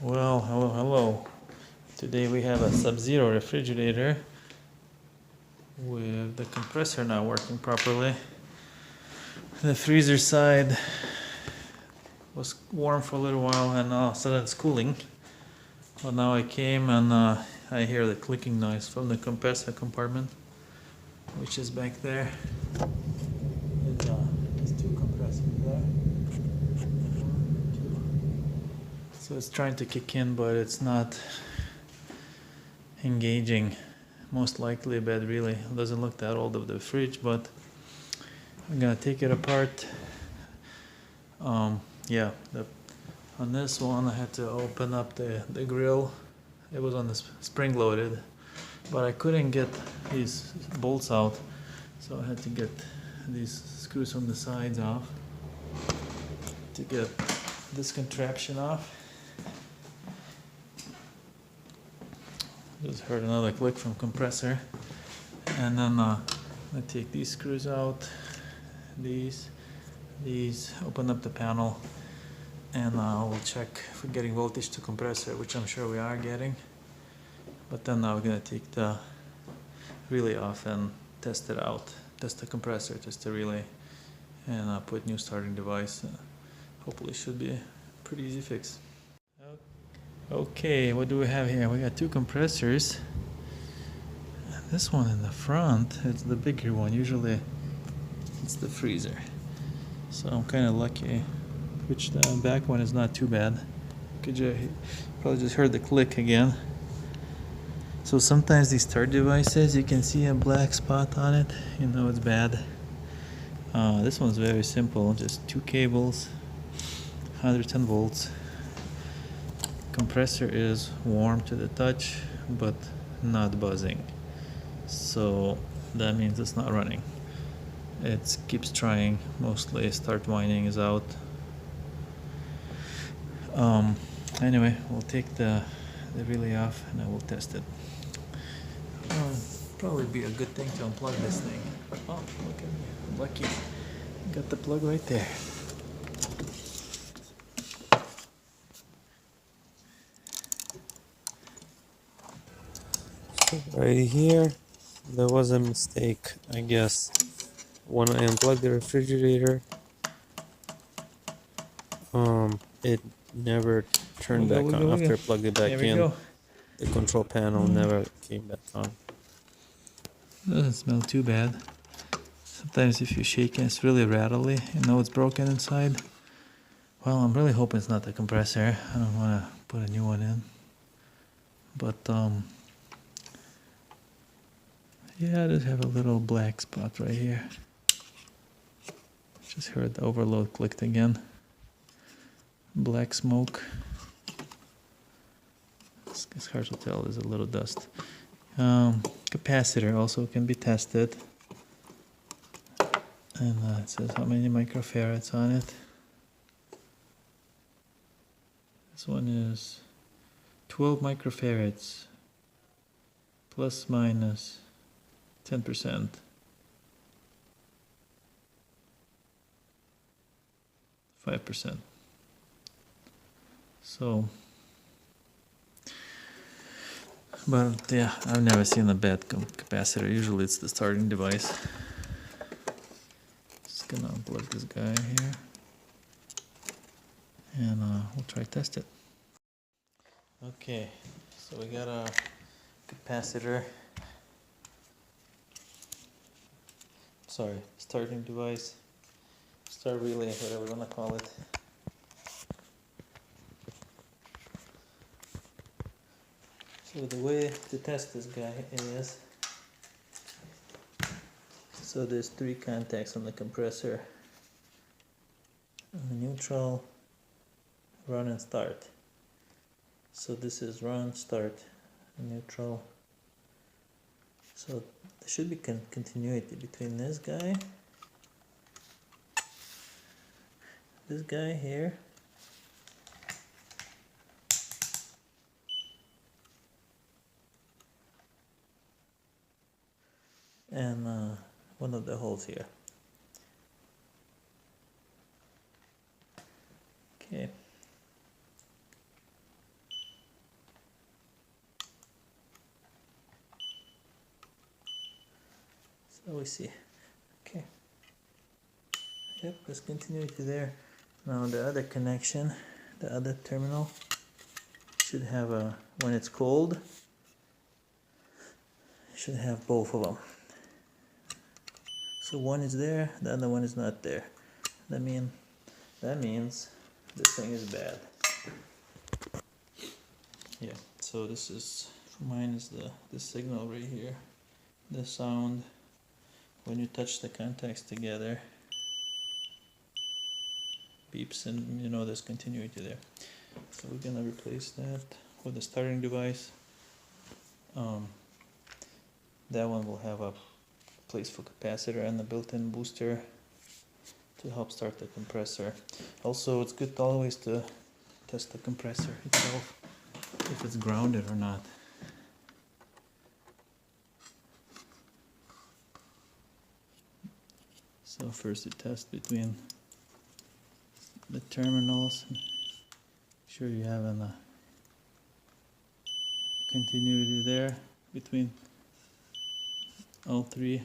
Well, hello. Today we have a Sub-Zero refrigerator with the compressor not working properly. The freezer side was warm for a little while and all of a sudden it's cooling. Well, now I came and I hear the clicking noise from the compressor compartment, which is back there. There's two compressors there. One, two. So it's trying to kick in, but it's not engaging. Most likely bad, really. It doesn't look that old of the fridge, but I'm gonna take it apart. Yeah, on this one I had to open up the grill. It was on the spring loaded, but I couldn't get these bolts out, so I had to get these screws on the sides off to get this contraption off. Just heard another click from compressor, and then I take these screws out, these, open up the panel, and we'll check if we're getting voltage to compressor, which I'm sure we are getting. But then now we're gonna take the relay off and test it out, test the compressor, test the relay, and put new starting device. Hopefully should be a pretty easy fix. Okay, what do we have here? We got two compressors. This one in the front, it's the bigger one. Usually it's the freezer. So I'm kind of lucky. Which the back one is not too bad. Could you probably just heard the click again. So sometimes these start devices, you can see a black spot on it. You know it's bad. This one's very simple. Just two cables, 110 volts. Compressor is warm to the touch, but not buzzing. So that means it's not running. It keeps trying. Mostly start whining is out. Anyway, we'll take the relay off and I will test it. Probably be a good thing to unplug this thing. Oh, look at me. I'm lucky. Got the plug right there. Right here, there was a mistake, I guess. When I unplugged the refrigerator, it never turned back on. After I plugged it back in, the control panel never came back on. Doesn't smell too bad. Sometimes if you shake it, it's really rattly. You know it's broken inside. Well, I'm really hoping it's not the compressor. I don't want to put a new one in. But yeah, I just have a little black spot right here. Just heard the overload clicked again. Black smoke. It's hard to tell, there's a little dust. Capacitor also can be tested. And it says how many microfarads on it. This one is 12 microfarads. Plus minus 10%. 5%. So, but yeah, I've never seen a bad capacitor. Usually it's the starting device. Just gonna unplug this guy here, and we'll try to test it. Okay, so we got a capacitor. Sorry, starting device, start relay, whatever you wanna call it. So the way to test this guy is, so there's 3 contacts on the compressor. Neutral, run and start. So this is run, start, neutral. So there should be continuity between this guy here, and one of the holes here. Okay. What do we see? Okay. Yep, there's continuity there. Now the other connection, the other terminal, should have a, when it's cold, should have both of them. So one is there, the other one is not there. That means this thing is bad. Yeah, so this is, for mine is this signal right here. The sound when you touch the contacts together beeps, and you know there's continuity there. So we're gonna replace that with the starting device. That one will have a place for capacitor and the built-in booster to help start the compressor. Also, it's good always to test the compressor itself, if it's grounded or not. So first you test between the terminals. Make sure you have a continuity there between all three.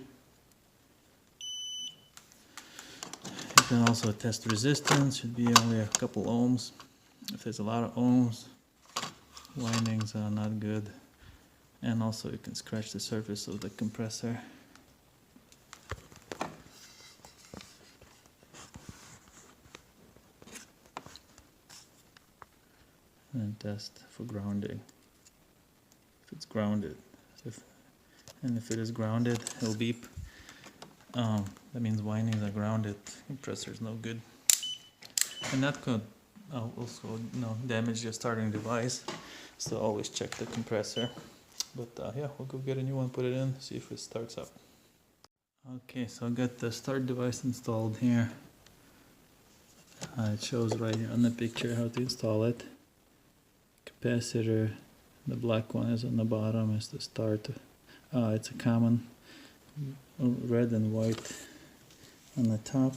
You can also test resistance, should be only a couple ohms. If there's a lot of ohms, windings are not good. And also you can scratch the surface of the compressor. And test for grounding. If it's grounded, if it is grounded, it'll beep. That means windings are grounded. Compressor is no good, and that could also damage your starting device. So always check the compressor. But yeah, we'll go get a new one, put it in, see if it starts up. Okay, so I got the start device installed here. It shows right here on the picture how to install it. Capacitor, the black one is on the bottom, is the start. It's a common red and white on the top,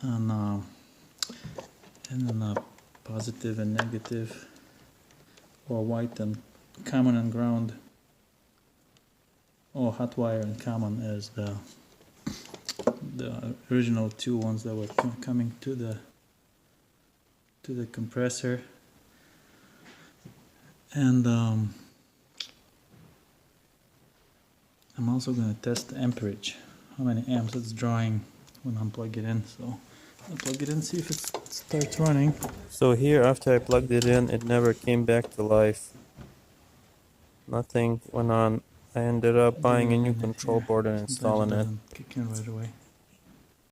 and then positive and negative, or white and common and ground, or hot wire and common is the original two ones that were coming to the compressor. And I'm also going to test the amperage, how many amps it's drawing when I unplug it in. So I'll plug it in, see if it starts running. So here, after I plugged it in, it never came back to life. Nothing went on. I ended up buying a new control board and installing it. Kick in right away.